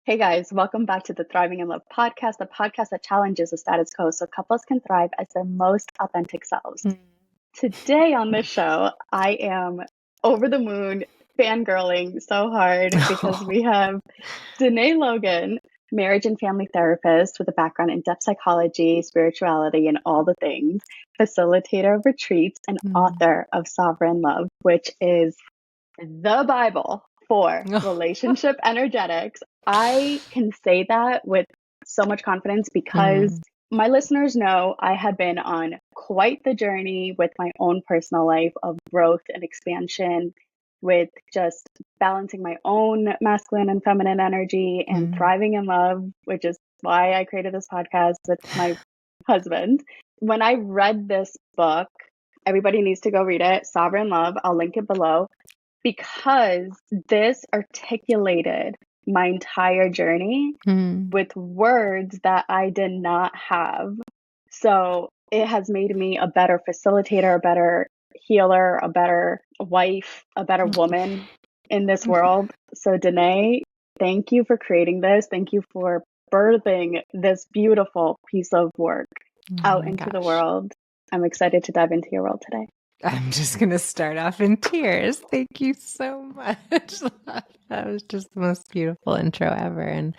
Hey guys, welcome back to the Thriving in Love podcast, the podcast that challenges the status quo so couples can thrive as their most authentic selves. Mm. Today on this show, I am over the moon, fangirling so hard because we have Dené Logan, marriage and family therapist with a background in depth psychology, spirituality, and all the things, facilitator of retreats, and author of Sovereign Love, which is the Bible for relationship energetics. I can say that with so much confidence because my listeners know I had been on quite the journey with my own personal life of growth and expansion, with just balancing my own masculine and feminine energy and thriving in love, which is why I created this podcast with my husband. When I read this book, everybody needs to go read it, Sovereign Love. I'll link it below, because this articulated my entire journey with words that I did not have. So it has made me a better facilitator, a better healer, a better wife, a better woman in this world. So Dené, thank you for creating this. Thank you for birthing this beautiful piece of work out into the world. I'm excited to dive into your world today. I'm just going to start off in tears. Thank you so much. That was just the most beautiful intro ever. And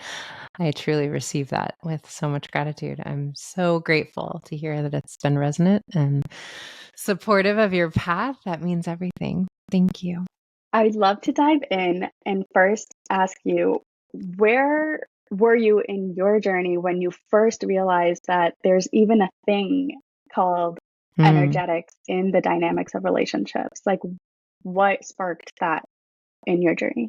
I truly received that with so much gratitude. I'm so grateful to hear that it's been resonant and supportive of your path. That means everything. Thank you. I'd love to dive in and first ask you, where were you in your journey when you first realized that there's even a thing called energetics in the dynamics of relationships? Like, what sparked that in your journey?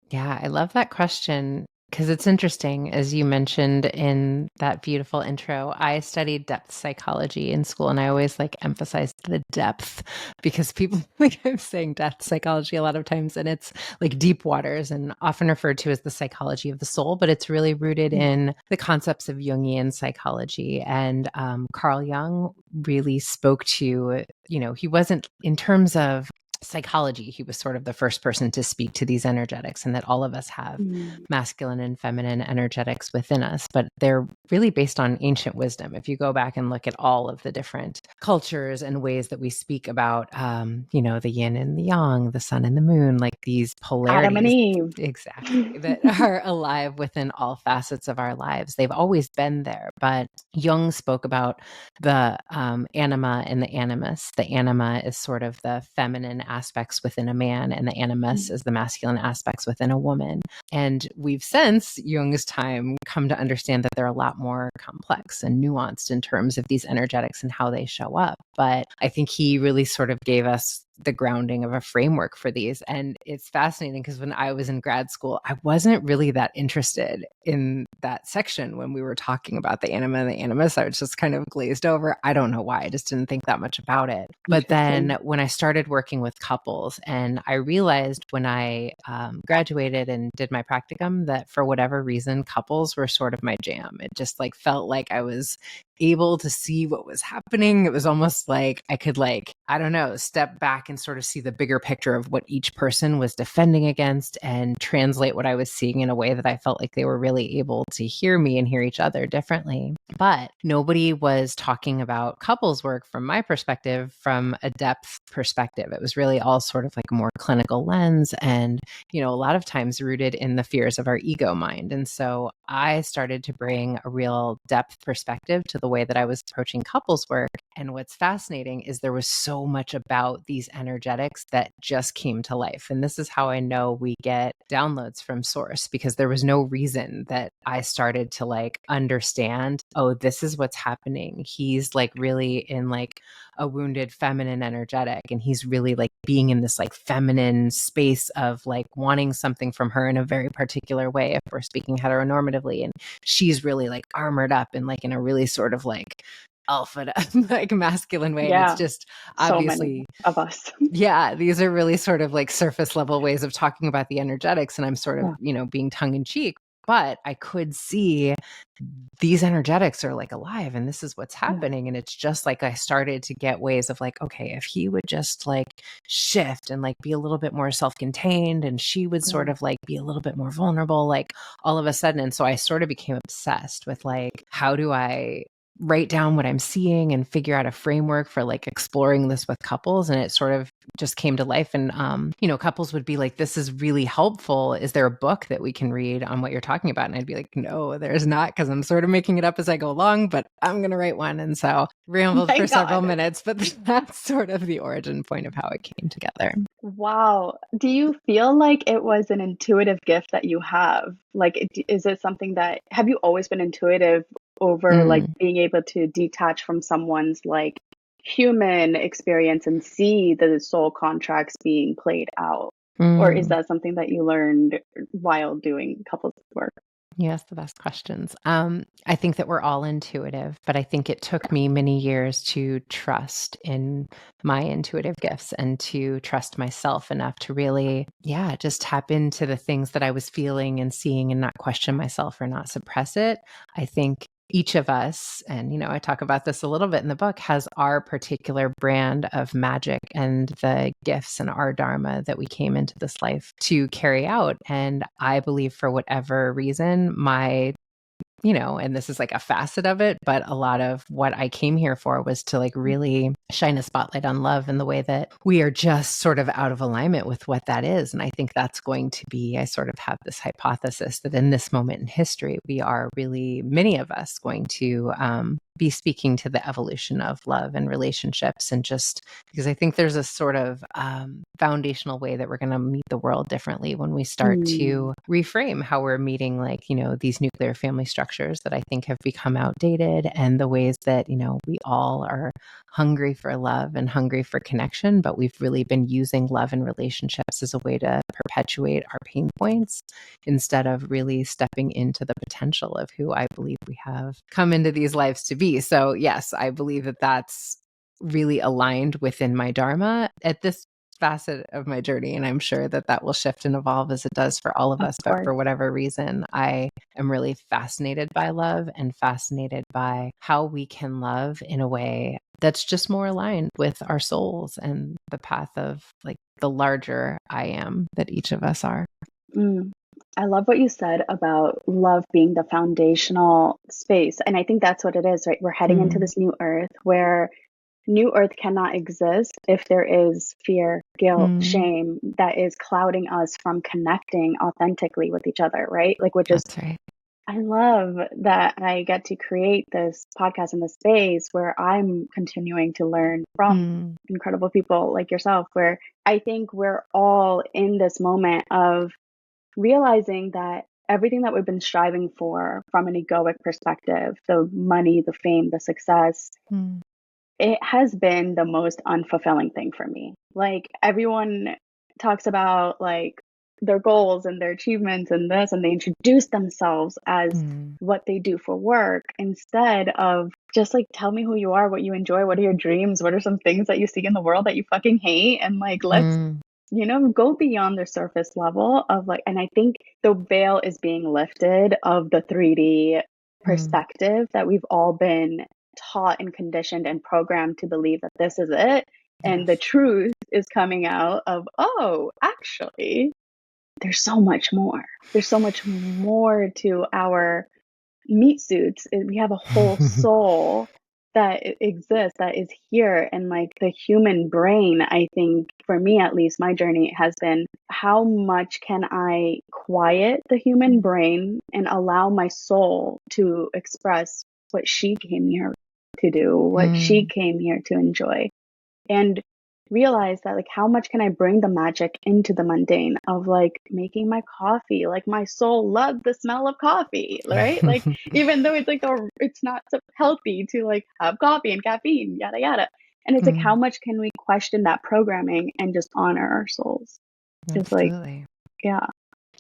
Yeah, I love that question because it's interesting. As you mentioned in that beautiful intro, I studied depth psychology in school, and I always emphasize the depth because people think I'm saying depth psychology a lot of times, and it's like deep waters and often referred to as the psychology of the soul, but it's really rooted in the concepts of Jungian psychology. And Carl Jung really spoke to, he wasn't, in terms of psychology, he was sort of the first person to speak to these energetics, and that all of us have masculine and feminine energetics within us, but they're really based on ancient wisdom. If you go back and look at all of the different cultures and ways that we speak about, the yin and the yang, the sun and the moon, like these polarities. Adam and Eve. Exactly, that are alive within all facets of our lives. They've always been there, but Jung spoke about the anima and the animus. The anima is sort of the feminine aspects within a man, and the animus is the masculine aspects within a woman. And we've since Jung's time come to understand that they're a lot more complex and nuanced in terms of these energetics and how they show up. But I think he really sort of gave us the grounding of a framework for these. And it's fascinating because when I was in grad school, I wasn't really that interested in that section when we were talking about the anima and the animus. I was just kind of glazed over. I don't know why. I just didn't think that much about it. But then when I started working with couples, and I realized when I graduated and did my practicum that for whatever reason, couples were sort of my jam. It just felt like I was able to see what was happening. It was almost like I could step back and sort of see the bigger picture of what each person was defending against and translate what I was seeing in a way that I felt like they were really able to hear me and hear each other differently. But nobody was talking about couples work from my perspective, from a depth perspective. It was really all sort of like a more clinical lens and, a lot of times rooted in the fears of our ego mind. And so I started to bring a real depth perspective to the way that I was approaching couples work. And what's fascinating is there was so much about these energetics that just came to life. And this is how I know we get downloads from source, because there was no reason that I started to understand, oh, this is what's happening. He's really in a wounded feminine energetic, and he's really being in this feminine space of wanting something from her in a very particular way, if we're speaking heteronormatively, and she's really armored up and in a really sort of alpha masculine way. Yeah, and it's just so obviously many of us. Yeah, these are really sort of surface level ways of talking about the energetics, and I'm sort of being tongue in cheek. but I could see these energetics are like alive and this is what's happening. And it's just like I started to get ways of like, okay, if he would just like shift and like be a little bit more self-contained and she would sort of like be a little bit more vulnerable, like all of a sudden. And so I sort of became obsessed with like, how do I write down what I'm seeing and figure out a framework for like exploring this with couples. And it sort of just came to life. And, couples would be like, this is really helpful. Is there a book that we can read on what you're talking about? And I'd be like, no, there's not, because I'm sort of making it up as I go along, but I'm going to write one. And so rambled for several minutes, but that's sort of the origin point of how it came together. Wow. Do you feel like it was an intuitive gift that you have? Like, is it something that, have you always been intuitive over like being able to detach from someone's like human experience and see the soul contracts being played out? Or is that something that you learned while doing couples work? Yes, the best questions. I think that we're all intuitive, but I think it took me many years to trust in my intuitive gifts and to trust myself enough to really, just tap into the things that I was feeling and seeing and not question myself or not suppress it. I think each of us, and I talk about this a little bit in the book, has our particular brand of magic and the gifts and our Dharma that we came into this life to carry out. And I believe for whatever reason, and this is like a facet of it, but a lot of what I came here for was to like really shine a spotlight on love in the way that we are just sort of out of alignment with what that is. And I think that's going to be, I sort of have this hypothesis that in this moment in history, we are really, many of us, going to be speaking to the evolution of love and relationships. And just because I think there's a sort of foundational way that we're going to meet the world differently when we start to reframe how we're meeting, like, these nuclear family structures that I think have become outdated, and the ways that, we all are hungry for love and hungry for connection, but we've really been using love and relationships as a way to perpetuate our pain points instead of really stepping into the potential of who I believe we have come into these lives to be. So yes, I believe that that's really aligned within my Dharma at this facet of my journey. And I'm sure that that will shift and evolve as it does for all of us. But for whatever reason, I am really fascinated by love and fascinated by how we can love in a way that's just more aligned with our souls and the path of like the larger I am that each of us are. I love what you said about love being the foundational space. And I think that's what it is, right? We're heading into this new earth where new earth cannot exist if there is fear, guilt, shame that is clouding us from connecting authentically with each other, right? Like, which is, That's right. I love that I get to create this podcast in this space where I'm continuing to learn from incredible people like yourself, where I think we're all in this moment of realizing that everything that we've been striving for from an egoic perspective, the money, the fame, the success, it has been the most unfulfilling thing for me. Like, everyone talks about like their goals and their achievements and this, and they introduce themselves as what they do for work instead of just like, tell me who you are, what you enjoy, what are your dreams, what are some things that you see in the world that you fucking hate, and like, let's go beyond the surface level of like, and I think the veil is being lifted of the 3D perspective that we've all been taught and conditioned and programmed to believe that this is it. And the truth is coming out of, oh, actually, there's so much more. There's so much more to our meat suits. We have a whole soul that exists, that is here. And like the human brain, I think for me, at least, my journey has been, how much can I quiet the human brain and allow my soul to express what she came here to do, what she came here to enjoy, and realize that like, how much can I bring the magic into the mundane of like making my coffee? Like, my soul loved the smell of coffee, right? Like, even though it's like it's not so healthy to like have coffee and caffeine, yada yada. And it's like, how much can we question that programming and just honor our souls? It's like, Absolutely. yeah.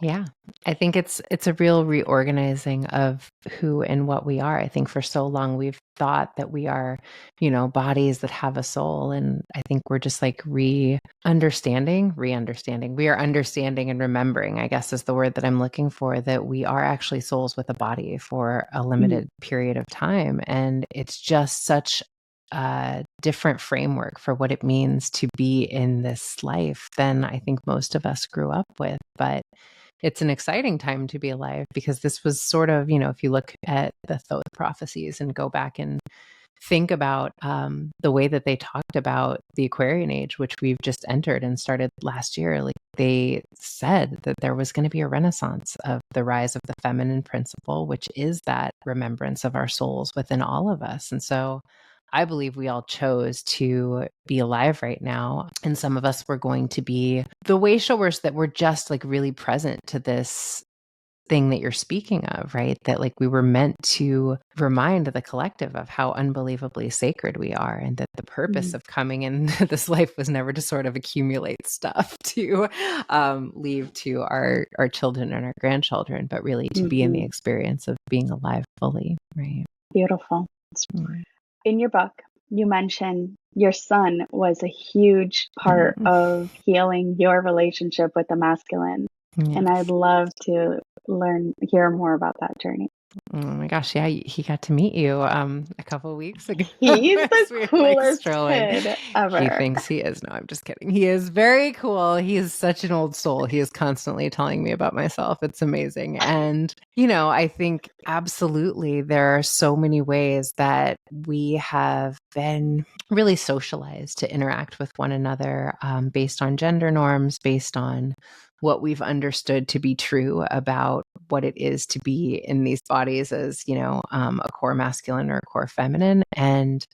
Yeah. I think it's a real reorganizing of who and what we are. I think for so long we've thought that we are, bodies that have a soul. And I think we're just like re-understanding. We are understanding and remembering, I guess is the word that I'm looking for, that we are actually souls with a body for a limited period of time. And it's just such a different framework for what it means to be in this life than I think most of us grew up with. But it's an exciting time to be alive because this was sort of, if you look at the Thoth prophecies and go back and think about the way that they talked about the Aquarian age, which we've just entered and started last year, like they said that there was going to be a renaissance of the rise of the feminine principle, which is that remembrance of our souls within all of us. And so I believe we all chose to be alive right now. And some of us were going to be the way showers that were just like really present to this thing that you're speaking of, right? That like we were meant to remind the collective of how unbelievably sacred we are, and that the purpose of coming into this life was never to sort of accumulate stuff to leave to our children and our grandchildren, but really to be in the experience of being alive fully, right? Beautiful. In your book, you mentioned your son was a huge part of healing your relationship with the masculine. Yes. And I'd love to hear more about that journey. Oh my gosh, yeah, he got to meet you a couple of weeks ago. He's the We were like coolest strolling. kid He ever. thinks he is. No, I'm just kidding. He is very cool. He is such an old soul. He is constantly telling me about myself. It's amazing. And, I think absolutely there are so many ways that we have been really socialized to interact with one another based on gender norms, based on what we've understood to be true about what it is to be in these bodies as, a core masculine or a core feminine. And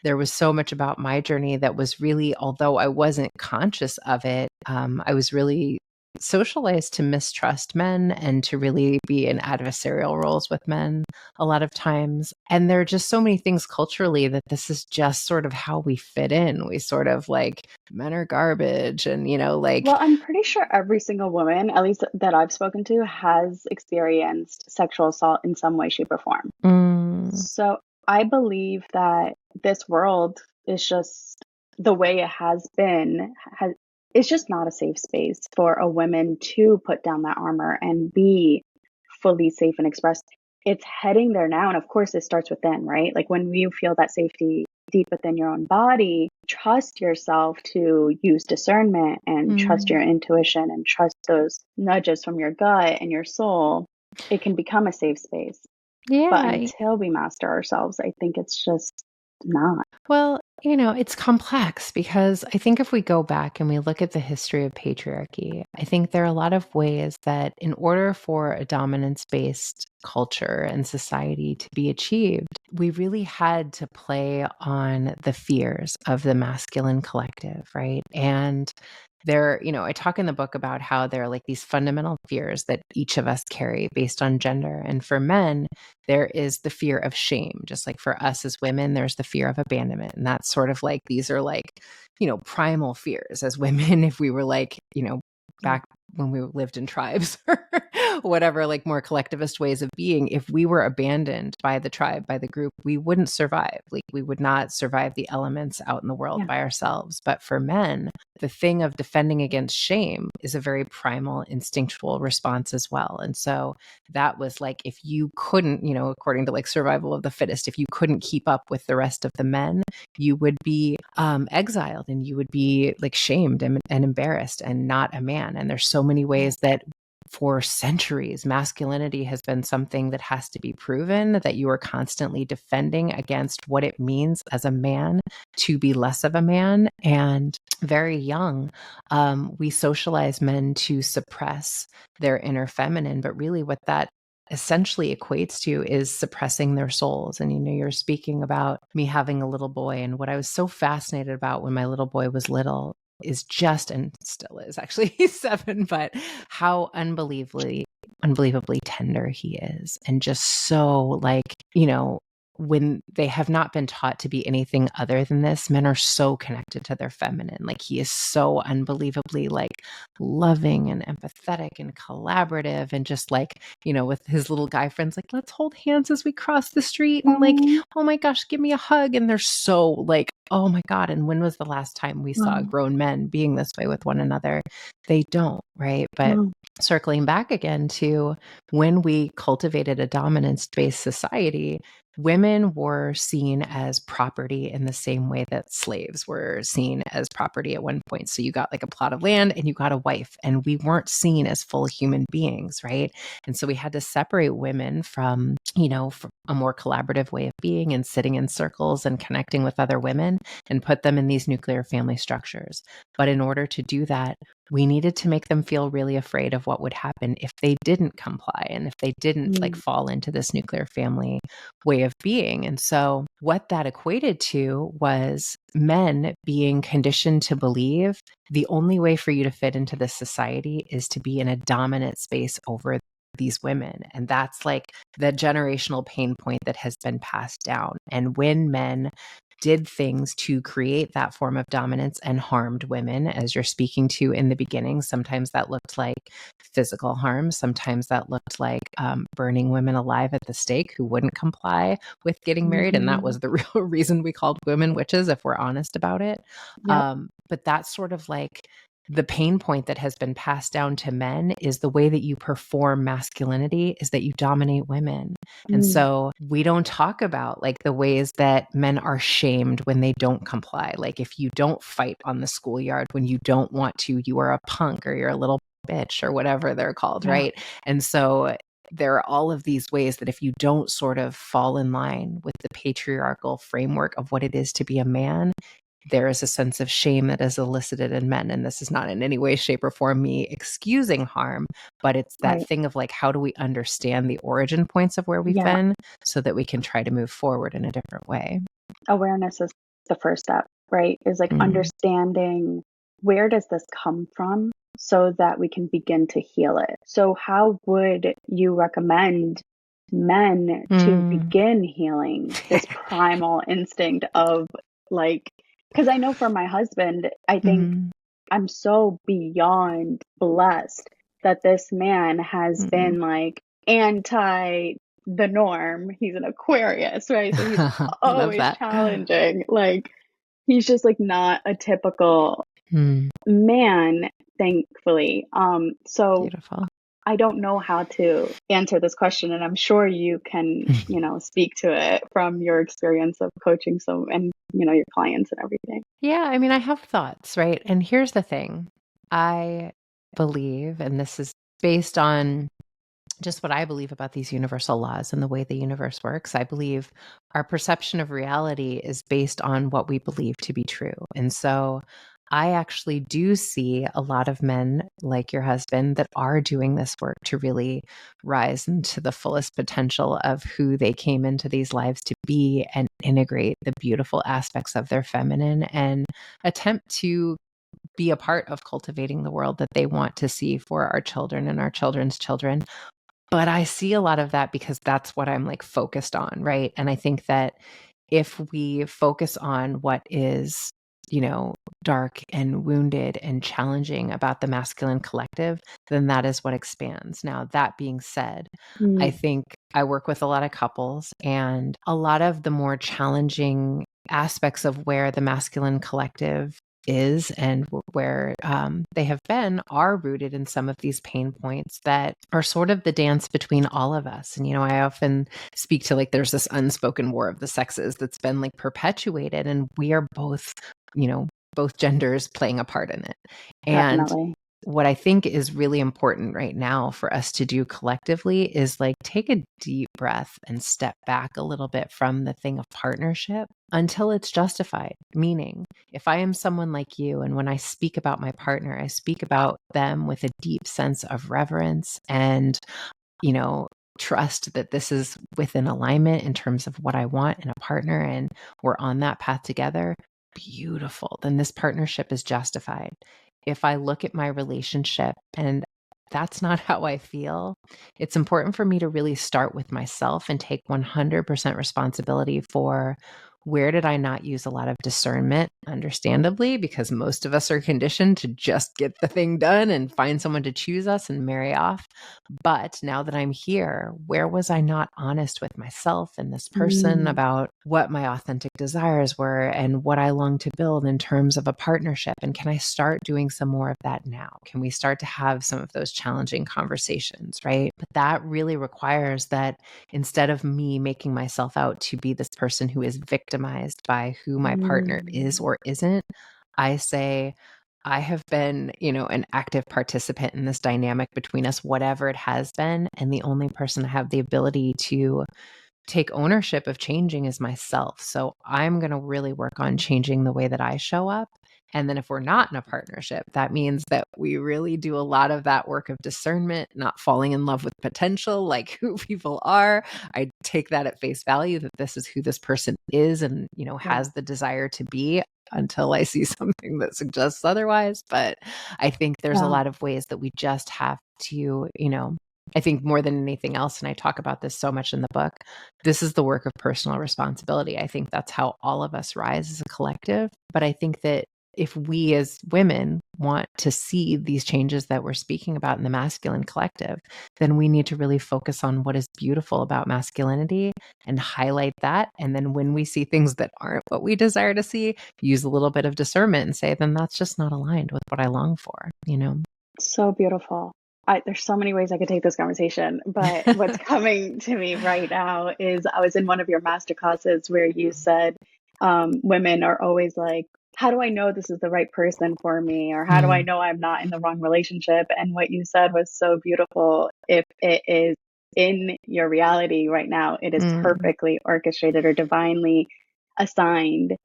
there was so much about my journey that was really, although I wasn't conscious of it, I was really socialized to mistrust men and to really be in adversarial roles with men a lot of times. And there are just so many things culturally that this is just sort of how we fit in. We sort of like, men are garbage and, Well, I'm pretty sure every single woman, at least that I've spoken to, has experienced sexual assault in some way, shape, or form. So I believe that this world is just the way it has been, it's just not a safe space for a woman to put down that armor and be fully safe and expressed. It's heading there now. And of course, it starts within, right? Like when you feel that safety deep within your own body, trust yourself to use discernment and trust your intuition and trust those nudges from your gut and your soul. It can become a safe space. Yeah. But until we master ourselves, I think it's just not. Well, it's complex because I think if we go back and we look at the history of patriarchy, I think there are a lot of ways that in order for a dominance-based culture and society to be achieved, we really had to play on the fears of the masculine collective, right? And there, I talk in the book about how there are like these fundamental fears that each of us carry based on gender. And for men, there is the fear of shame. Just like for us as women, there's the fear of abandonment. And that's sort of like, these are like, primal fears as women, if we were like, back when we lived in tribes or whatever, like more collectivist ways of being, if we were abandoned by the tribe, by the group, we wouldn't survive. Like we would not survive the elements out in the world by ourselves. But for men, the thing of defending against shame is a very primal, instinctual response as well. And so that was like, if you couldn't, according to like survival of the fittest, if you couldn't keep up with the rest of the men, you would be exiled and you would be like shamed and embarrassed and not a man. And there's so many ways that for centuries, masculinity has been something that has to be proven, that you are constantly defending against what it means as a man to be less of a man. And very young, we socialize men to suppress their inner feminine, but really what that essentially equates to is suppressing their souls. And you're speaking about me having a little boy, and what I was so fascinated about when my little boy was little is just, and still is actually, he's 7, but how unbelievably tender he is, and just so like, when they have not been taught to be anything other than this, men are so connected to their feminine. Like he is so unbelievably like loving and empathetic and collaborative and just like, with his little guy friends, like, let's hold hands as we cross the street and like, Oh, oh my gosh, give me a hug. And they're so like, oh my God. And when was the last time we saw wow. grown men being this way with one another? They don't, right? But Wow. circling back again to when we cultivated a dominance-based society, women were seen as property in the same way that slaves were seen as property at one point. So you got like a plot of land and you got a wife, and we weren't seen as full human beings, right? And so we had to separate women from, from a more collaborative way of being and sitting in circles and connecting with other women and put them in these nuclear family structures. But in order to do that, we needed to make them feel really afraid of what would happen if they didn't comply and if they didn't like fall into this nuclear family way of being. And so what that equated to was men being conditioned to believe the only way for you to fit into this society is to be in a dominant space over these women. And that's like the generational pain point that has been passed down. And when men did things to create that form of dominance and harmed women, as you're speaking to in the beginning. Sometimes that looked like physical harm. Sometimes that looked like burning women alive at the stake who wouldn't comply with getting married. And that was the real reason we called women witches, if we're honest about it. Yep. But that's sort of like the pain point that has been passed down to men is the way that you perform masculinity is that you dominate women. And so we don't talk about like the ways that men are shamed when they don't comply. Like if you don't fight on the schoolyard when you don't want to, you are a punk or you're a little bitch or whatever they're called, Yeah. right? And so there are all of these ways that if you don't sort of fall in line with the patriarchal framework of what it is to be a man, there is a sense of shame that is elicited in men. And this is not in any way, shape, or form me excusing harm, but it's that Right. thing of like, how do we understand the origin points of where we've Yeah. been so that we can try to move forward in a different way? Awareness is the first step, right? Is like understanding where does this come from so that we can begin to heal it. So how would you recommend men to begin healing this primal instinct of like, because I know for my husband, I think I'm so beyond blessed that this man has been like anti the norm. He's an Aquarius, right? So he's Love always that. challenging. Like he's just like not a typical man, thankfully. So Beautiful. I don't know how to answer this question, and I'm sure you can, speak to it from your experience of coaching and your clients and everything. Yeah, I mean, I have thoughts, right? And here's the thing. I believe, and this is based on just what I believe about these universal laws and the way the universe works. I believe our perception of reality is based on what we believe to be true. And so I actually do see a lot of men like your husband that are doing this work to really rise into the fullest potential of who they came into these lives to be and integrate the beautiful aspects of their feminine and attempt to be a part of cultivating the world that they want to see for our children and our children's children. But I see a lot of that because that's what I'm like focused on, right? And I think that if we focus on what is, dark and wounded and challenging about the masculine collective, then that is what expands. Now, that being said, I think I work with a lot of couples, and a lot of the more challenging aspects of where the masculine collective is and where they have been are rooted in some of these pain points that are sort of the dance between all of us. And, I often speak to like, there's this unspoken war of the sexes that's been like perpetuated, and we are both, both genders playing a part in it. And Definitely. what I think is really important right now for us to do collectively is like take a deep breath and step back a little bit from the thing of partnership until it's justified. Meaning, if I am someone like you, and when I speak about my partner, I speak about them with a deep sense of reverence and, trust that this is within alignment in terms of what I want in a partner and we're on that path together. Beautiful. Then this partnership is justified. If I look at my relationship and that's not how I feel, it's important for me to really start with myself and take 100% responsibility for where did I not use a lot of discernment, understandably, because most of us are conditioned to just get the thing done and find someone to choose us and marry off. But now that I'm here, where was I not honest with myself and this person Mm, about what my authentic desires were and what I long to build in terms of a partnership? And can I start doing some more of that now? Can we start to have some of those challenging conversations, right? But that really requires that instead of me making myself out to be this person who is victimized by who my partner is mm, or isn't, I say, I have been, an active participant in this dynamic between us, whatever it has been. And the only person I have the ability to take ownership of changing is myself. So I'm going to really work on changing the way that I show up. And then if we're not in a partnership, that means that we really do a lot of that work of discernment, not falling in love with potential, like who people are. I take that at face value that this is who this person is and, yeah. has the desire to be until I see something that suggests otherwise. But I think there's a Yeah. lot of ways that we just have to, I think more than anything else, and I talk about this so much in the book, this is the work of personal responsibility. I think that's how all of us rise as a collective. But I think that if we as women want to see these changes that we're speaking about in the masculine collective, then we need to really focus on what is beautiful about masculinity and highlight that. And then when we see things that aren't what we desire to see, use a little bit of discernment and say, then that's just not aligned with what I long for, So beautiful. There's so many ways I could take this conversation, but what's coming to me right now is I was in one of your master classes where you said women are always like, how do I know this is the right person for me? Or how do I Mm, know I'm not in the wrong relationship? And what you said was so beautiful. If it is in your reality right now, it is mm, perfectly orchestrated or divinely assigned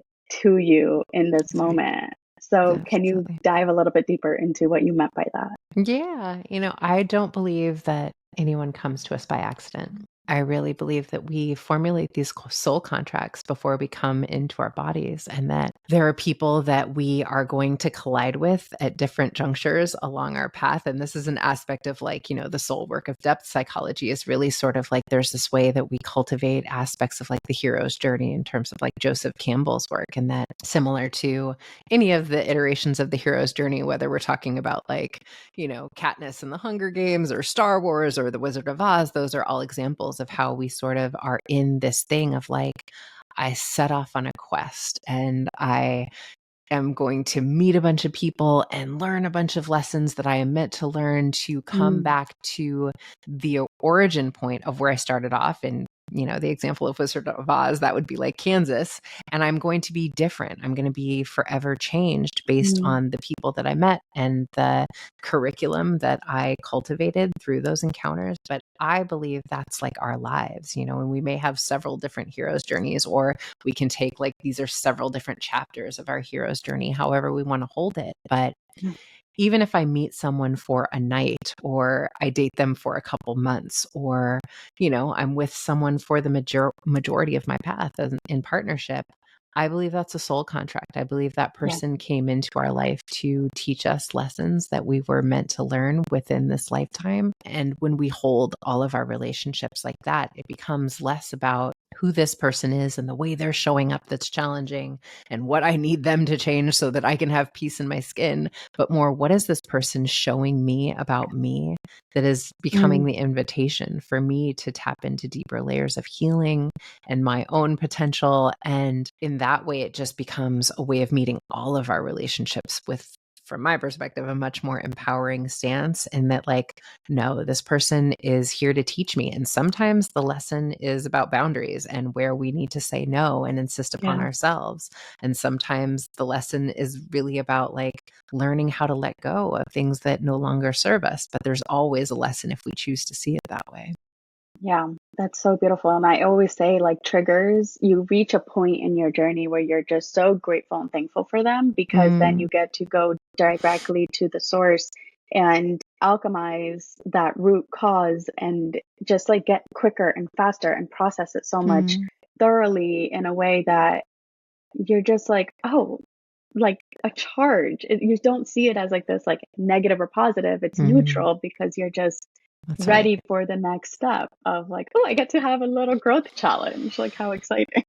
to you in this that's right. moment. So, can you Absolutely. dive a little bit deeper into what you meant by that? Yeah, I don't believe that anyone comes to us by accident. I really believe that we formulate these soul contracts before we come into our bodies, and that there are people that we are going to collide with at different junctures along our path. And this is an aspect of like, the soul work of depth psychology is really sort of like there's this way that we cultivate aspects of like the hero's journey in terms of like Joseph Campbell's work, and that similar to any of the iterations of the hero's journey, whether we're talking about like Katniss and the Hunger Games or Star Wars or The Wizard of Oz, those are all examples of how we sort of are in this thing of like, I set off on a quest and I am going to meet a bunch of people and learn a bunch of lessons that I am meant to learn to come Mm, back to the origin point of where I started off. And, the example of Wizard of Oz, that would be like Kansas. And I'm going to be different. I'm going to be forever changed based mm, on the people that I met and the curriculum that I cultivated through those encounters. But I believe that's like our lives, and we may have several different heroes' journeys, or we can take like these are several different chapters of our hero's journey, however we want to hold it. But yeah, even if I meet someone for a night or I date them for a couple months or, I'm with someone for the majority of my path in partnership, I believe that's a soul contract. I believe that yeah, person came into our life to teach us lessons that we were meant to learn within this lifetime. And when we hold all of our relationships like that, it becomes less about who this person is and the way they're showing up that's challenging and what I need them to change so that I can have peace in my skin, but more, what is this person showing me about me that is becoming mm, the invitation for me to tap into deeper layers of healing and my own potential? And in that way, it just becomes a way of meeting all of our relationships with, from my perspective, a much more empowering stance. And that, like, no, this person is here to teach me. And sometimes the lesson is about boundaries and where we need to say no and insist upon yeah, ourselves. And sometimes the lesson is really about like learning how to let go of things that no longer serve us. But there's always a lesson if we choose to see it that way. yeah. That's so beautiful. And I always say, like, triggers, you reach a point in your journey where you're just so grateful and thankful for them because then Mm, you get to go directly to the source and alchemize that root cause and just like get quicker and faster and process it so much mm, thoroughly in a way that you're just like, oh, like a charge. You don't see it as like this like negative or positive. It's Mhm. neutral because you're just That's right. ready for the next step of like, oh, I get to have a little growth challenge. Like how exciting.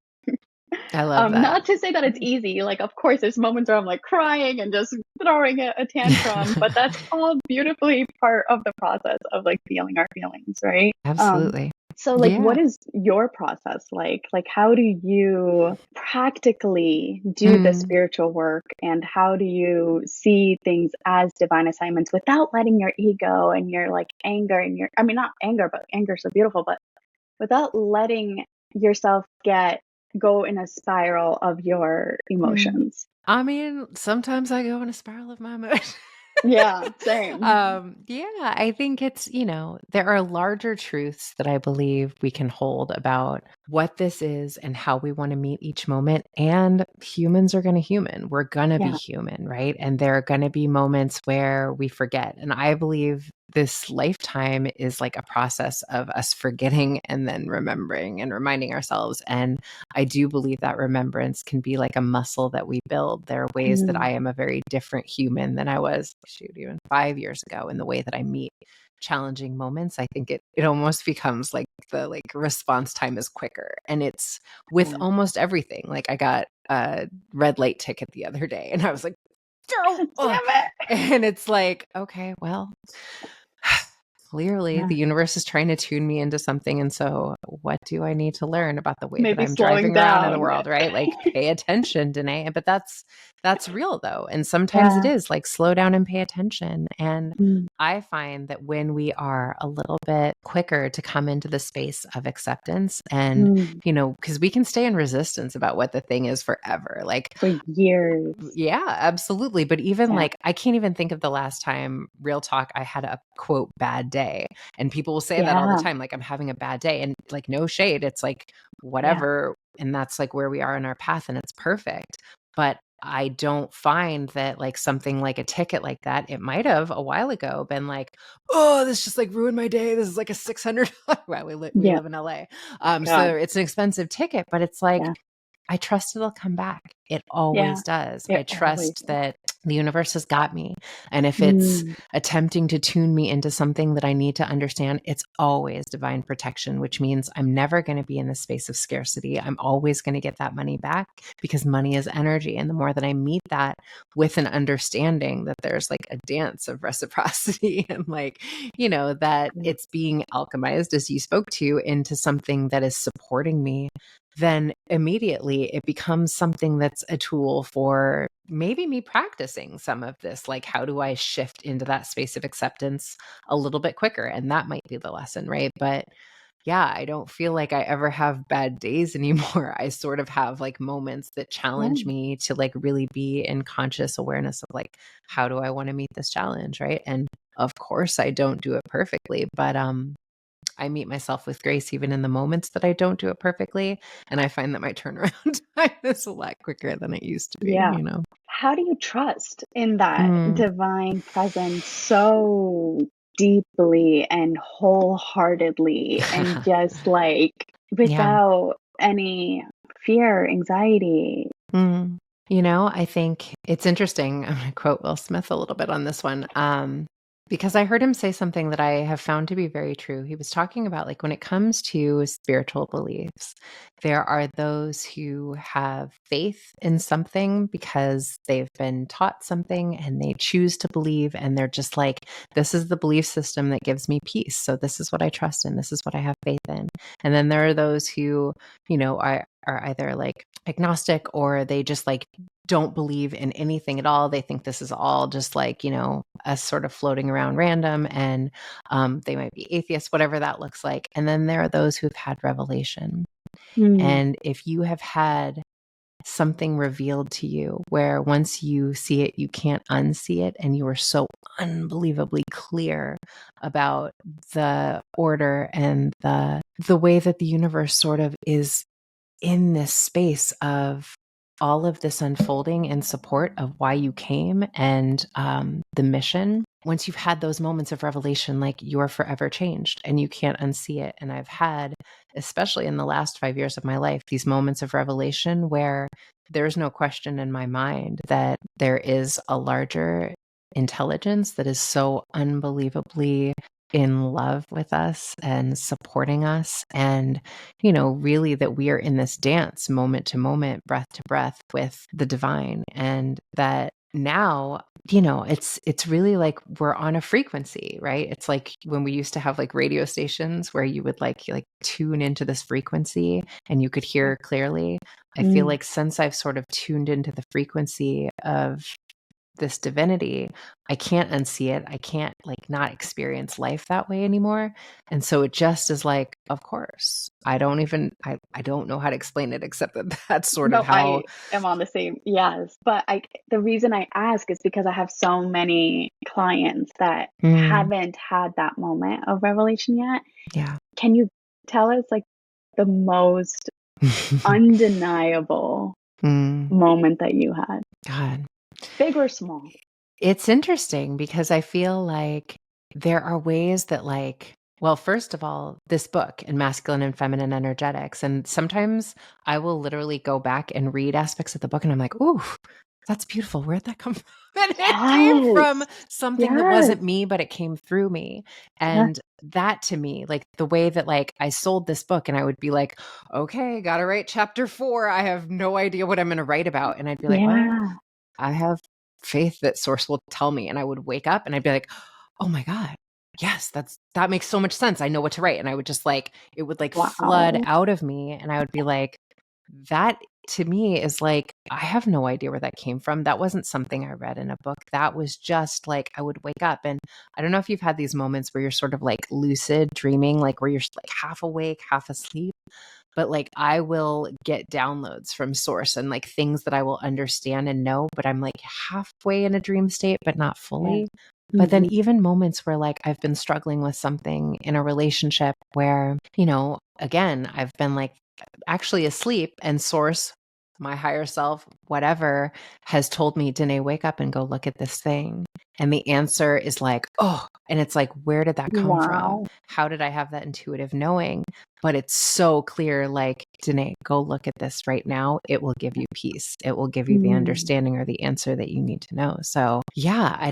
I love that. Not to say that it's easy. Like, of course, there's moments where I'm like crying and just throwing a tantrum, but that's all beautifully part of the process of like feeling our feelings, right? Absolutely. So like Yeah. what is your process like? Like how do you practically do the Mm. spiritual work and how do you see things as divine assignments without letting your ego and your like anger and your I mean not anger, but anger is so beautiful, but without letting yourself get go in a spiral of your Mm. emotions? I mean, sometimes I go in a spiral of my emotions. Yeah, same. Yeah, I think it's, there are larger truths that I believe we can hold about what this is and how we want to meet each moment. And humans are going to human. We're going to be Yeah. human, right? And there are going to be moments where we forget. And I believe this lifetime is like a process of us forgetting and then remembering and reminding ourselves. And I do believe that remembrance can be like a muscle that we build. There are ways that Mm, I am a very different human than I was, even 5 years ago in the way that I meet challenging moments. I think it almost becomes like the like response time is quicker. And it's with yeah. almost everything. Like I got a red light ticket the other day and I was like, "Oh," Damn it. and it's like, okay, well, clearly Yeah. the universe is trying to tune me into something. And so what do I need to learn about the way that Maybe I'm slowing driving around in the down. world, right? Like pay attention, Dené. But that's real though. And sometimes it Yeah. is like slow down and pay attention. And Mm, I find that when we are a little bit quicker to come into the space of acceptance and, mm, because we can stay in resistance about what the thing is forever. Like for years. yeah, absolutely. But even Yeah. like, I can't even think of the last time, real talk, I had a quote bad day. And people will say that all the Yeah. time, like, I'm having a bad day. And like, no shade. It's like, Yeah. whatever. And that's like where we are in our path and it's perfect. But I don't find that like something like a ticket like that, it might have a while ago been like, oh, this just like ruined my day. This is like a 600. Well, we Yeah. live in LA. God. So it's an expensive ticket, but it's like, Yeah. I trust it'll come back. It Yeah. always does. I It always trust is. that the universe has got me. And if it's Mm, attempting to tune me into something that I need to understand, it's always divine protection, which means I'm never going to be in the space of scarcity. I'm always going to get that money back because money is energy. And the more that I meet that with an understanding that there's like a dance of reciprocity and like, that yeah. it's being alchemized, as you spoke to, into something that is supporting me, then immediately it becomes something that's a tool for maybe me practicing some of this. Like, how do I shift into that space of acceptance a little bit quicker? And that might be the lesson, right? But yeah, I don't feel like I ever have bad days anymore. I sort of have like moments that challenge Yeah. me to like really be in conscious awareness of like, how do I want to meet this challenge? Right. And of course, I don't do it perfectly, but I meet myself with grace even in the moments that I don't do it perfectly. And I find that my turnaround time is a lot quicker than it used to be, Yeah. How do you trust in that Mm, divine presence so deeply and wholeheartedly and just like yeah. without any fear, anxiety? Mm. I think it's interesting. I'm going to quote Will Smith a little bit on this one. Because I heard him say something that I have found to be very true. He was talking about like when it comes to spiritual beliefs, there are those who have faith in something because they've been taught something and they choose to believe. And they're just like, this is the belief system that gives me peace. So this is what I trust in. This is what I have faith in. And then there are those who, are either like agnostic or they just like don't believe in anything at all. They think this is all just like, us sort of floating around random and they might be atheists, whatever that looks like. And then there are those who've had revelation. Mm, And if you have had something revealed to you where once you see it, you can't unsee it, and you are so unbelievably clear about the order and the way that the universe sort of is in this space of all of this unfolding in support of why you came and the mission, once you've had those moments of revelation, like you're forever changed and you can't unsee it. And I've had, especially in the last 5 years of my life, these moments of revelation where there's no question in my mind that there is a larger intelligence that is so unbelievably in love with us and supporting us. And, really that we are in this dance moment to moment, breath to breath with the divine. And that now, it's really like we're on a frequency, right? It's like when we used to have like radio stations where you would like tune into this frequency and you could hear clearly. I feel like since I've sort of tuned into the frequency of this divinity, I can't unsee it. I can't not experience life that way anymore. And so it just is like, of course, I don't know how to explain it except that that's sort of No, how. I am on the same. Yes. But the reason I ask is because I have so many clients that haven't had that moment of revelation yet. Yeah. Can you tell us like the most undeniable moment that you had? God. Big or small? It's interesting because I feel like there are ways that well, first of all, this book in masculine and feminine energetics. And sometimes I will literally go back and read aspects of the book and I'm like, ooh, that's beautiful. Where'd that come from? And it came from Yes. something that Yes. wasn't me, but it came through me. And that to me, like the way that I sold this book and I would be like, okay, gotta write chapter 4. I have no idea what I'm going to write about. And I'd be like, well, Yeah. I have faith that source will tell me. And I would wake up and I'd be like, oh my God, yes, that makes so much sense. I know what to write. And I would just it would flood Wow. out of me. And I would be like, that to me is I have no idea where that came from. That wasn't something I read in a book. That was just I would wake up. And I don't know if you've had these moments where you're sort of lucid dreaming, where you're half awake, half asleep. But I will get downloads from source and things that I will understand and know, but I'm halfway in a dream state, but not fully. But then even moments where I've been struggling with something in a relationship where, again, I've been actually asleep and source, my higher self, whatever, has told me, Dené, wake up and go look at this thing. And the answer is oh, and it's where did that come from? Wow. How did I have that intuitive knowing? But it's so clear, Dené, go look at this right now. It will give you peace. It will give you the understanding or the answer that you need to know. So yeah, I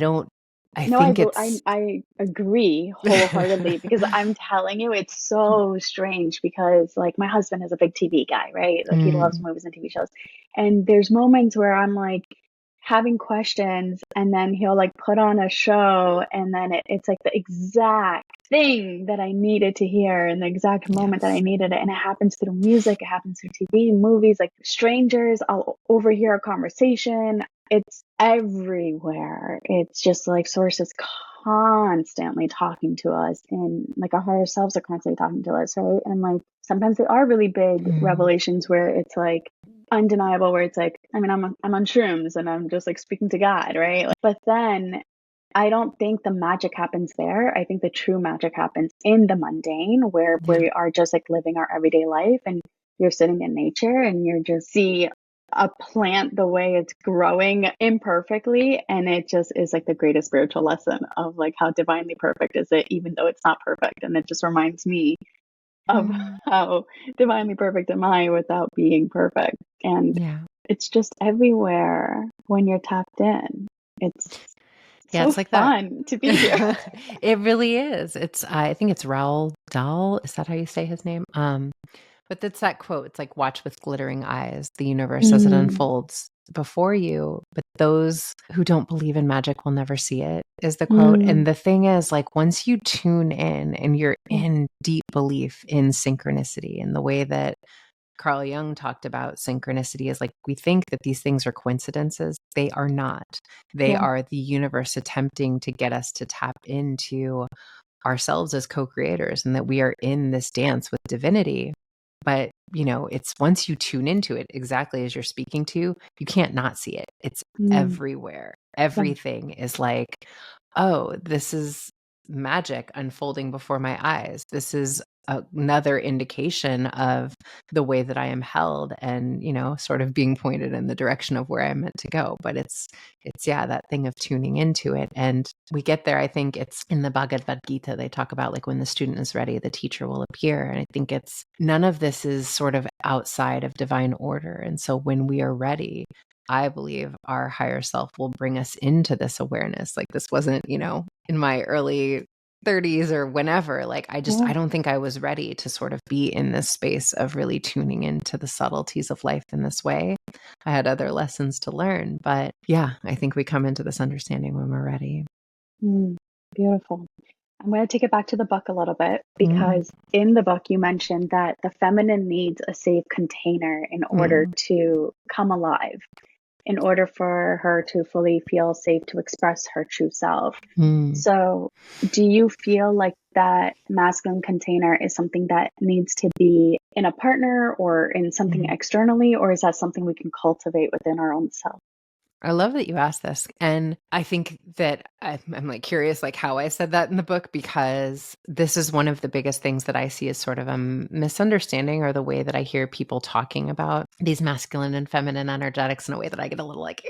No, think it's. I agree wholeheartedly because I'm telling you, it's so strange because my my husband is a big TV guy, right? He loves movies and TV shows. And there's moments where I'm having questions and then he'll put on a show and then it's the exact thing that I needed to hear in the exact moment that I Yes. needed it. And it happens through music, it happens through TV, movies, strangers, I'll overhear a conversation. It's everywhere. It's just source is constantly talking to us and our higher selves are constantly talking to us, right? And sometimes they are really big revelations where it's undeniable, where it's I mean, I'm on shrooms and I'm just speaking to God, right? But then I don't think the magic happens there. I think the true magic happens in the mundane where we are just living our everyday life and you're sitting in nature and you're just see a plant the way it's growing imperfectly, and it just is the greatest spiritual lesson of how divinely perfect is it, even though it's not perfect. And it just reminds me of how divinely perfect am I without being perfect. And Yeah. it's just everywhere when you're tapped in. It's Yeah, so it's that. fun to be here. It really is. I think it's Raoul Dahl. Is that how you say his name? But it's that quote. It's watch with glittering eyes the universe as it unfolds before you. But those who don't believe in magic will never see it, is the quote. And the thing is, once you tune in and you're in deep belief in synchronicity and the way that Carl Jung talked about synchronicity is we think that these things are coincidences. They are not. They are the universe attempting to get us to tap into ourselves as co-creators and that we are in this dance with divinity. But, it's once you tune into it, exactly as you're speaking to, you can't not see it. It's everywhere. Everything is oh, this is magic unfolding before my eyes. This is another indication of the way that I am held and, sort of being pointed in the direction of where I'm meant to go. But it's yeah, that thing of tuning into it. And we get there, I think it's in the Bhagavad Gita, they talk about like when the student is ready, the teacher will appear. And I think it's none of this is sort of outside of divine order. And so when we are ready, I believe our higher self will bring us into this awareness. Like this wasn't, in my early 30s or whenever, like I don't think I was ready to sort of be in this space of really tuning into the subtleties of life in this way. I had other lessons to learn, but yeah, I think we come into this understanding when we're ready. Beautiful. I'm going to take it back to the book a little bit because in the book you mentioned that the feminine needs a safe container in order to come alive, in order for her to fully feel safe to express her true self. So do you feel like that masculine container is something that needs to be in a partner or in something externally, or is that something we can cultivate within our own self? I love that you asked this. And I think that I'm like curious, like how I said that in the book, because this is one of the biggest things that I see as sort of a misunderstanding, or the way that I hear people talking about these masculine and feminine energetics in a way that I get a little like,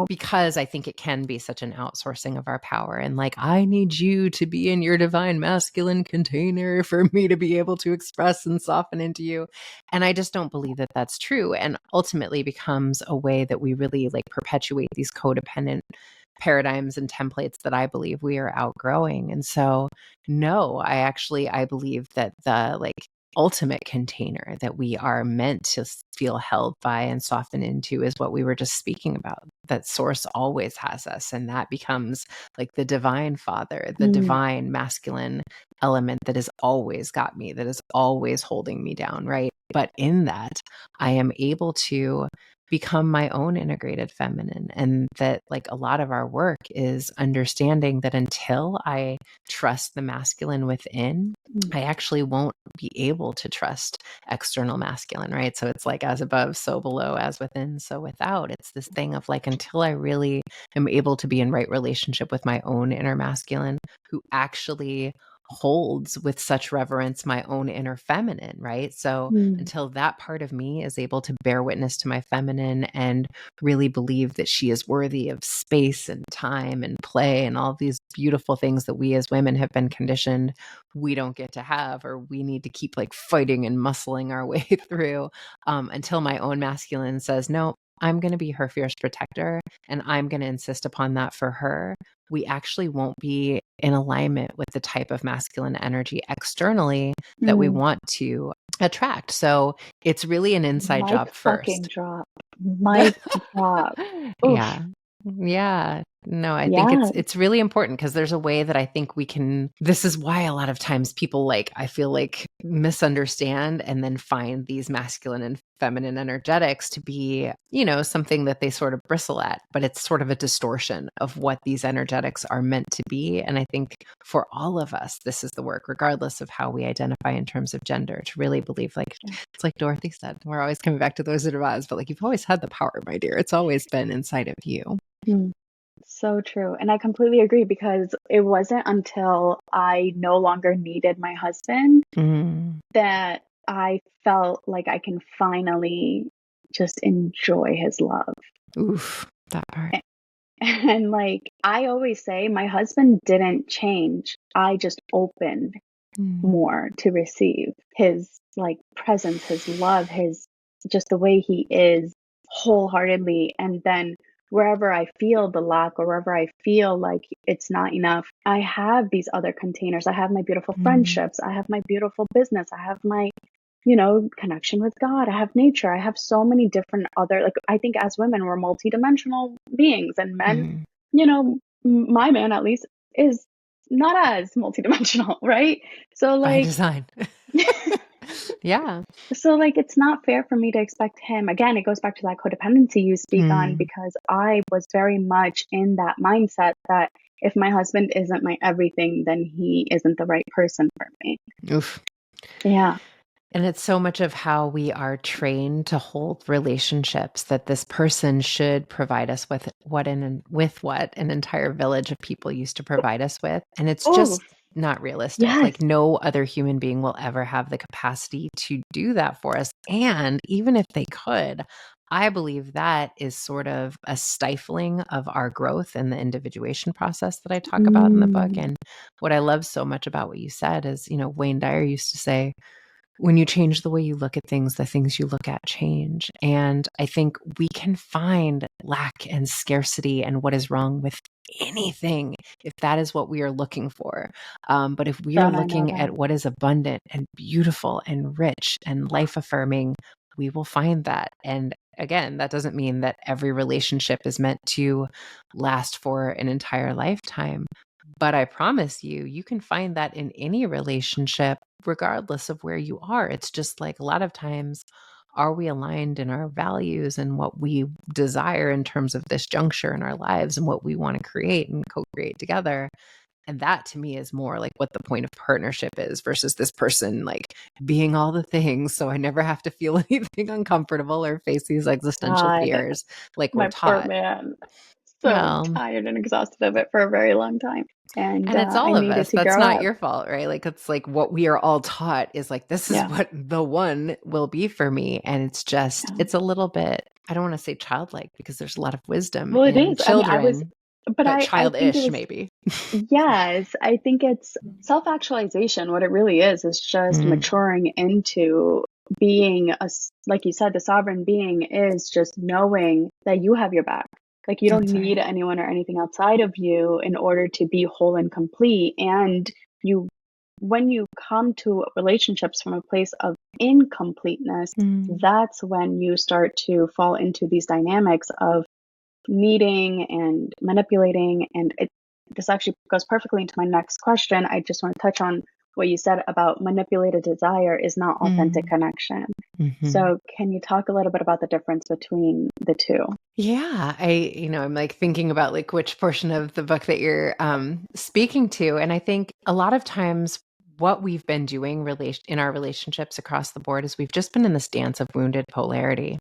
because I think it can be such an outsourcing of our power. And like, I need you to be in your divine masculine container for me to be able to express and soften into you. And I just don't believe that that's true. And ultimately becomes a way that we really like perpetuate these codependent paradigms and templates that I believe we are outgrowing. And so, no, I believe that the like ultimate container that we are meant to feel held by and soften into is what we were just speaking about. That source always has us. And that becomes like the divine father, the divine masculine element that has always got me, that is always holding me down, right? But in that, I am able to become my own integrated feminine. And that like a lot of our work is understanding that until I trust the masculine within, I actually won't be able to trust external masculine, right? So it's like as above, so below, as within, so without. It's this thing of like, until I really am able to be in right relationship with my own inner masculine, who actually holds with such reverence my own inner feminine, right? So until that part of me is able to bear witness to my feminine and really believe that she is worthy of space and time and play and all these beautiful things that we as women have been conditioned we don't get to have, or we need to keep like fighting and muscling our way through, until my own masculine says, no, I'm going to be her fierce protector and I'm going to insist upon that for her, we actually won't be in alignment with the type of masculine energy externally that we want to attract. So it's really an inside job Fucking first. drop. Mic drop. Yeah. Yeah. No, I think it's really important, because there's a way that I think we can, this is why a lot of times people like, I feel like misunderstand and then find these masculine and feminine energetics to be, something that they sort of bristle at, but it's sort of a distortion of what these energetics are meant to be. And I think for all of us, this is the work, regardless of how we identify in terms of gender, to really believe, like, it's like Dorothy said, we're always coming back to those of us, but like, you've always had the power, my dear. It's always been inside of you. So true. And I completely agree, because it wasn't until I no longer needed my husband that I felt like I can finally just enjoy his love. Oof, that part. And like I always say, my husband didn't change. I just opened more to receive his like presence, his love, his just the way he is wholeheartedly. And then wherever I feel the lack, or wherever I feel like it's not enough, I have these other containers. I have my beautiful friendships. I have my beautiful business. I have my, connection with God. I have nature. I have so many different other, like, I think as women, we're multidimensional beings, and men, my man at least is not as multidimensional, right? So by like, design. Yeah. So like it's not fair for me to expect him. Again, it goes back to that codependency you speak on, because I was very much in that mindset that if my husband isn't my everything, then he isn't the right person for me. Oof. Yeah. And it's so much of how we are trained to hold relationships, that this person should provide us with what an entire village of people used to provide us with. And it's Oh, just not realistic. Yes, Like no other human being will ever have the capacity to do that for us. And even if they could, I believe that is sort of a stifling of our growth and the individuation process that I talk about in the book. mm, And what I love so much about what you said is, Wayne Dyer used to say, when you change the way you look at things, the things you look at change. And I think we can find lack and scarcity and what is wrong with anything if that is what we are looking for. But if we are don't I know looking at that? what is abundant and beautiful and rich and life affirming, we will find that. And again, that doesn't mean that every relationship is meant to last for an entire lifetime. But I promise you, you can find that in any relationship, regardless of where you are. It's just like a lot of times, are we aligned in our values and what we desire in terms of this juncture in our lives and what we want to create and co create together? And that to me is more like what the point of partnership is versus this person like being all the things. So I never have to feel anything uncomfortable or face these existential God, fears like we're my poor taught. man. So Well, tired and exhausted of it for a very long time. And and it's I all of needed us. to That's grow not up. your fault, right? Like it's like what we are all taught is like this is Yeah. what the one will be for me. And Yeah. it's a little bit, I don't want to say childlike because there's a lot of wisdom Well, it in is. I mean, children, but but I think it childish was, maybe. yes, I think it's self-actualization. What it really is just Mm, maturing into being like you said, the sovereign being is just knowing that you have your back. Like you don't that's need right. anyone or anything outside of you in order to be whole and complete. And you, when you come to relationships from a place of incompleteness, Mm, that's when you start to fall into these dynamics of needing and manipulating. And this actually goes perfectly into my next question. I just want to touch on what you said about manipulated desire is not authentic mm, connection. mhm. So, can you talk a little bit about the difference between the two? Yeah, I'm like thinking about like which portion of the book that you're speaking to. And I think a lot of times what we've been doing in our relationships across the board is we've just been in this dance of wounded polarity.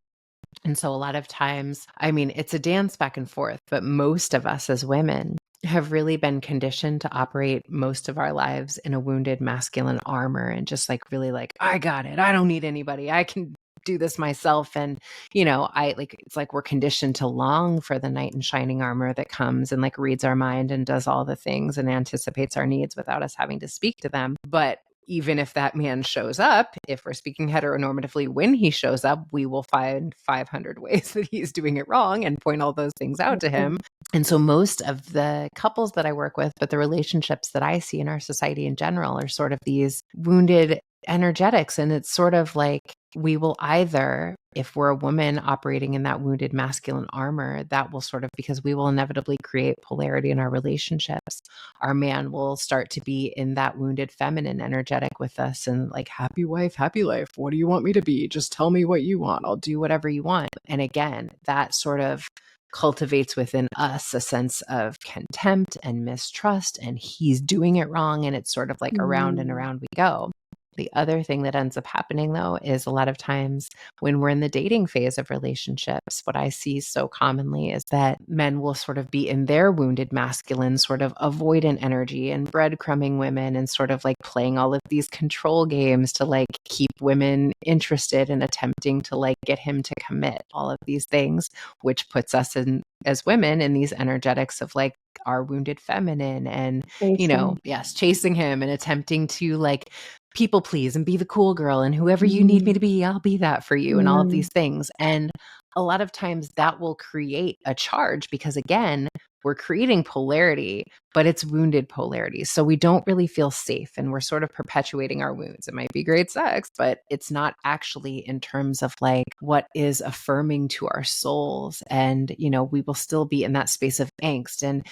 And so a lot of times, I mean, it's a dance back and forth, but most of us as women have really been conditioned to operate most of our lives in a wounded masculine armor and just like really like, I got it. I don't need anybody. I can do this myself. And, I like, it's like we're conditioned to long for the knight in shining armor that comes and like reads our mind and does all the things and anticipates our needs without us having to speak to them. But even if that man shows up, if we're speaking heteronormatively, when he shows up, we will find 500 ways that he's doing it wrong and point all those things out to him. And so most of the couples that I work with, but the relationships that I see in our society in general are sort of these wounded energetics. And it's sort of like we will either, if we're a woman operating in that wounded masculine armor, that will sort of, because we will inevitably create polarity in our relationships, our man will start to be in that wounded feminine energetic with us and like, happy wife, happy life. What do you want me to be? Just tell me what you want. I'll do whatever you want. And again, that sort of cultivates within us a sense of contempt and mistrust, and he's doing it wrong. And it's sort of like around and Mm, around we go. The other thing that ends up happening, though, is a lot of times when we're in the dating phase of relationships, what I see so commonly is that men will sort of be in their wounded masculine, sort of avoidant energy and breadcrumbing women and sort of like playing all of these control games to like keep women interested and attempting to like get him to commit all of these things, which puts us in as women in these energetics of like our wounded feminine and, chasing. yes, chasing him and attempting to like people please and be the cool girl and whoever you need me Mm, to be, I'll be that for you and all of mm, these things. And a lot of times that will create a charge because again, we're creating polarity, but it's wounded polarity. So we don't really feel safe and we're sort of perpetuating our wounds. It might be great sex, but it's not actually in terms of like what is affirming to our souls. And, we will still be in that space of angst and,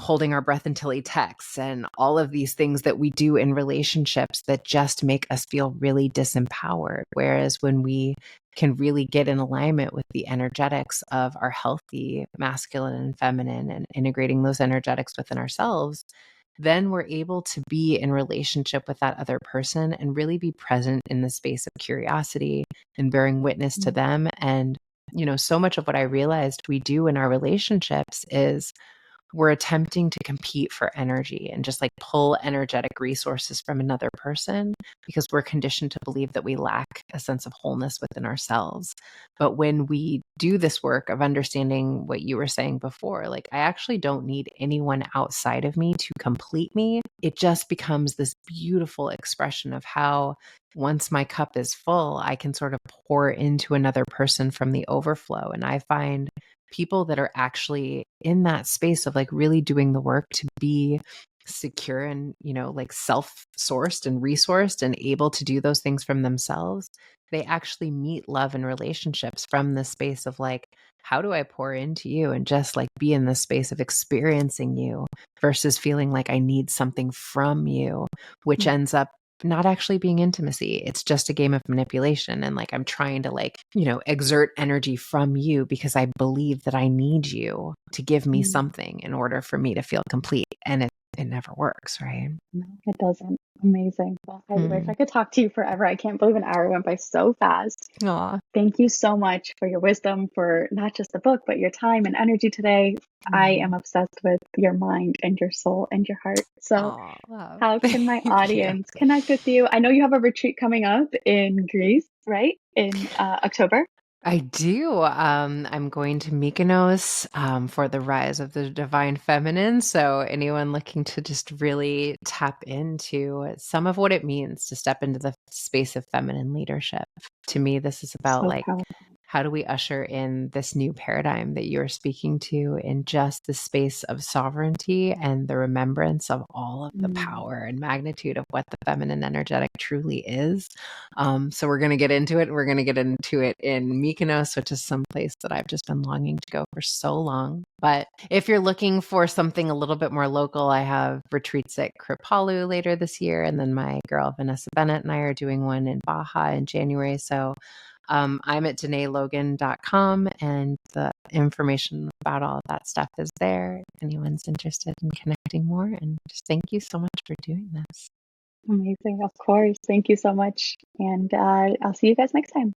holding our breath until he texts and all of these things that we do in relationships that just make us feel really disempowered. Whereas when we can really get in alignment with the energetics of our healthy masculine and feminine and integrating those energetics within ourselves, then we're able to be in relationship with that other person and really be present in the space of curiosity and bearing witness to mm, them. And, so much of what I realized we do in our relationships is we're attempting to compete for energy and just like pull energetic resources from another person because we're conditioned to believe that we lack a sense of wholeness within ourselves. But when we do this work of understanding what you were saying before, like I actually don't need anyone outside of me to complete me. It just becomes this beautiful expression of how once my cup is full, I can sort of pour into another person from the overflow. And I find people that are actually in that space of like really doing the work to be secure and, like self-sourced and resourced and able to do those things from themselves, they actually meet love and relationships from the space of like, how do I pour into you and just like be in the space of experiencing you versus feeling like I need something from you, which ends up not actually being intimacy. It's just a game of manipulation. And like, I'm trying to like, exert energy from you because I believe that I need you to give me something in order for me to feel complete. And it never works, right? No, it doesn't. Amazing. Well, I wish I could talk to you forever. I can't believe an hour went by so fast. Aw. Thank you so much for your wisdom, for not just the book, but your time and energy today. I am obsessed with your mind and your soul and your heart. So, Aw, how can my thank you. audience connect with you? I know you have a retreat coming up in Greece, right? In October. I do. I'm going to Mykonos for the rise of the divine feminine. So anyone looking to just really tap into some of what it means to step into the space of feminine leadership. To me, this is about So like, powerful. how do we usher in this new paradigm that you're speaking to in just the space of sovereignty and the remembrance of all of the power and magnitude of what the feminine energetic truly is? So we're going to get into it. We're going to get into it in Mykonos, which is some place that I've just been longing to go for so long. But if you're looking for something a little bit more local, I have retreats at Kripalu later this year. And then my girl, Vanessa Bennett, and I are doing one in Baja in January. So I'm at DenéLogan.com, and the information about all of that stuff is there if anyone's interested in connecting more. And just thank you so much for doing this. Amazing. Of course. Thank you so much. And I'll see you guys next time.